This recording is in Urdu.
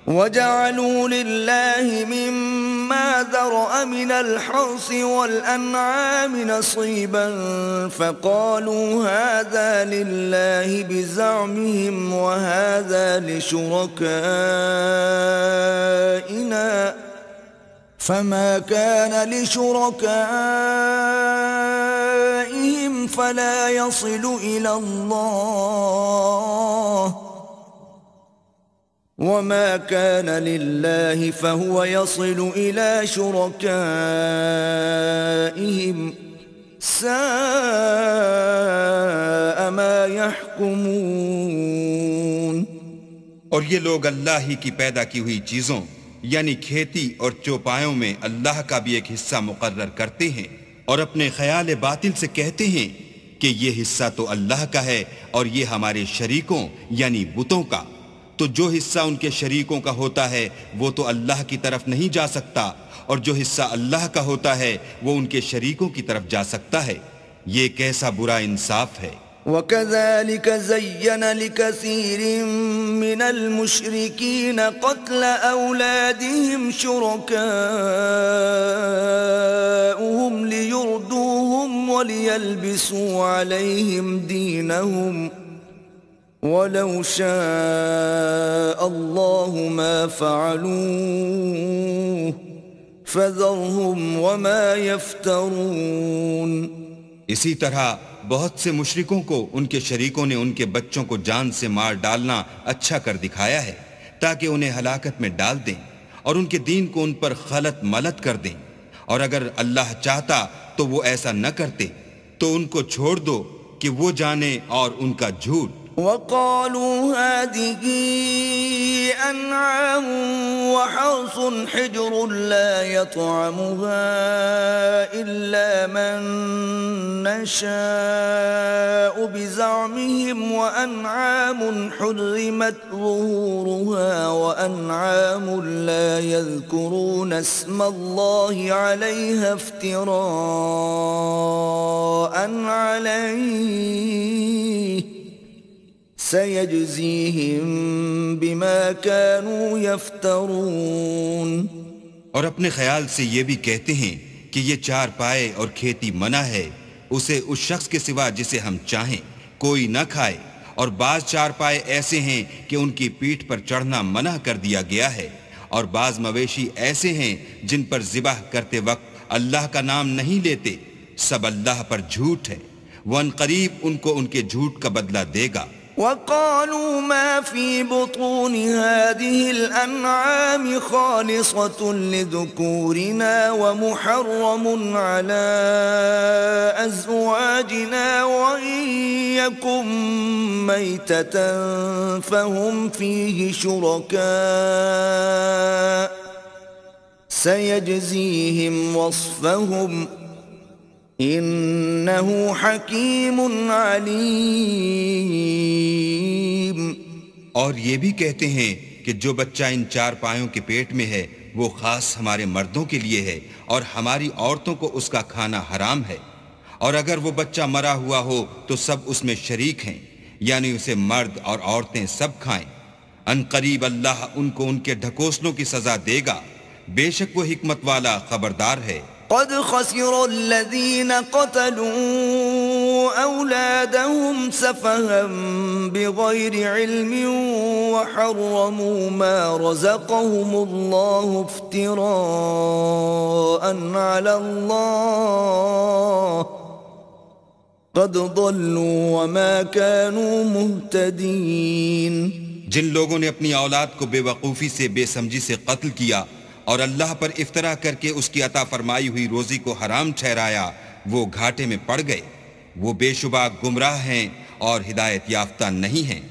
وَجَعَلُوا لِلَّهِ مِمَّا ذَرَأَ مِنَ الْحَرْثِ وَالْأَنْعَامِ نَصِيبًا فَقَالُوا هَذَا لِلَّهِ بِزَعْمِهِمْ وَهَذَا لِشُرَكَائِنَا فَمَا كَانَ لِشُرَكَائِهِمْ فَلَا يَصِلُ إِلَى اللَّهِ وَمَا كَانَ لِلَّهِ فَهُوَ يَصِلُ إِلَى شُرَكَائِهِمْ سَاءَ مَا يَحْكُمُونَ۔ اور یہ لوگ اللہ ہی کی پیدا کی ہوئی چیزوں یعنی کھیتی اور چوپایوں میں اللہ کا بھی ایک حصہ مقرر کرتے ہیں اور اپنے خیال باطل سے کہتے ہیں کہ یہ حصہ تو اللہ کا ہے اور یہ ہمارے شریکوں یعنی بتوں کا، تو جو حصہ ان کے شریکوں کا ہوتا ہے وہ تو اللہ کی طرف نہیں جا سکتا، اور جو حصہ اللہ کا ہوتا ہے وہ ان کے شریکوں کی طرف جا سکتا ہے۔ یہ کیسا برا انصاف ہے۔ وَكَذَلِكَ زَيَّنَ لِكَثِيرٍ مِّنَ الْمُشْرِكِينَ قَتْلَ أَوْلَادِهِمْ شُرَكَاؤُهُمْ لِيُرْدُوهُمْ وَلِيَلْبِسُوا عَلَيْهِمْ دِينَهُمْ وَلَوْ شَاءَ اللَّهُ مَا فَعَلُوهُ فَذَرْهُمْ وَمَا يَفْتَرُونَ۔ اسی طرح بہت سے مشرکوں کو ان کے شریکوں نے ان کے بچوں کو جان سے مار ڈالنا اچھا کر دکھایا ہے تاکہ انہیں ہلاکت میں ڈال دیں اور ان کے دین کو ان پر خلط ملط کر دیں، اور اگر اللہ چاہتا تو وہ ایسا نہ کرتے، تو ان کو چھوڑ دو کہ وہ جانے اور ان کا جھوٹ۔ وَقَالُوا هَذِهِ أَنْعَامٌ وَحَرْثٌ حِجْرٌ لَا يَطْعَمُهَا إِلَّا مَن نَّشَاءُ بِزَعْمِهِمْ وَأَنْعَامٌ حُرِّمَتْ ظُهُورُهَا وَأَنْعَامٌ لَا يَذْكُرُونَ اسْمَ اللَّهِ عَلَيْهَا افْتِرَاءً عَلَيْهِ سَيَجْزِيهِمْ بِمَا كَانُوا يَفْتَرُونَ۔ اور اپنے خیال سے یہ بھی کہتے ہیں کہ یہ چار پائے اور کھیتی منع ہے، اسے اس شخص کے سوا جسے ہم چاہیں کوئی نہ کھائے، اور بعض چار پائے ایسے ہیں کہ ان کی پیٹھ پر چڑھنا منع کر دیا گیا ہے، اور بعض مویشی ایسے ہیں جن پر ذبح کرتے وقت اللہ کا نام نہیں لیتے، سب اللہ پر جھوٹ ہے، وہ ان قریب ان کو ان کے جھوٹ کا بدلہ دے گا۔ وَقَالُوا مَا فِي بُطُونِ هَذِهِ الْأَنْعَامِ خَالِصَةٌ لِذُكُورِنَا وَمُحَرَّمٌ عَلَىٰ أَزْوَاجِنَا وَإِن يَكُن مَّيْتَةً فَهُمْ فِيهِ شُرَكَاءُ سَيَجْزِيهِمْ وَصْفَهُمْ انہو حکیم علیم۔ اور یہ بھی کہتے ہیں کہ جو بچہ ان چار پایوں کے پیٹ میں ہے وہ خاص ہمارے مردوں کے لیے ہے اور ہماری عورتوں کو اس کا کھانا حرام ہے، اور اگر وہ بچہ مرا ہوا ہو تو سب اس میں شریک ہیں، یعنی اسے مرد اور عورتیں سب کھائیں۔ ان قریب اللہ ان کو ان کے ڈھکوسلوں کی سزا دے گا، بے شک وہ حکمت والا خبردار ہے۔ قد خسر الذين قتلوا أولادهم سفها بغير علم وحرموا ما رزقهم الله افتراء على الله قد ضلوا وما كانوا مهتدين۔ جن لوگوں نے اپنی اولاد کو بے وقوفی سے بے سمجھی سے قتل کیا اور اللہ پر افطرا کر کے اس کی عطا فرمائی ہوئی روزی کو حرام ٹھہرایا، وہ گھاٹے میں پڑ گئے، وہ بے شبہ گمراہ ہیں اور ہدایت یافتہ نہیں ہیں۔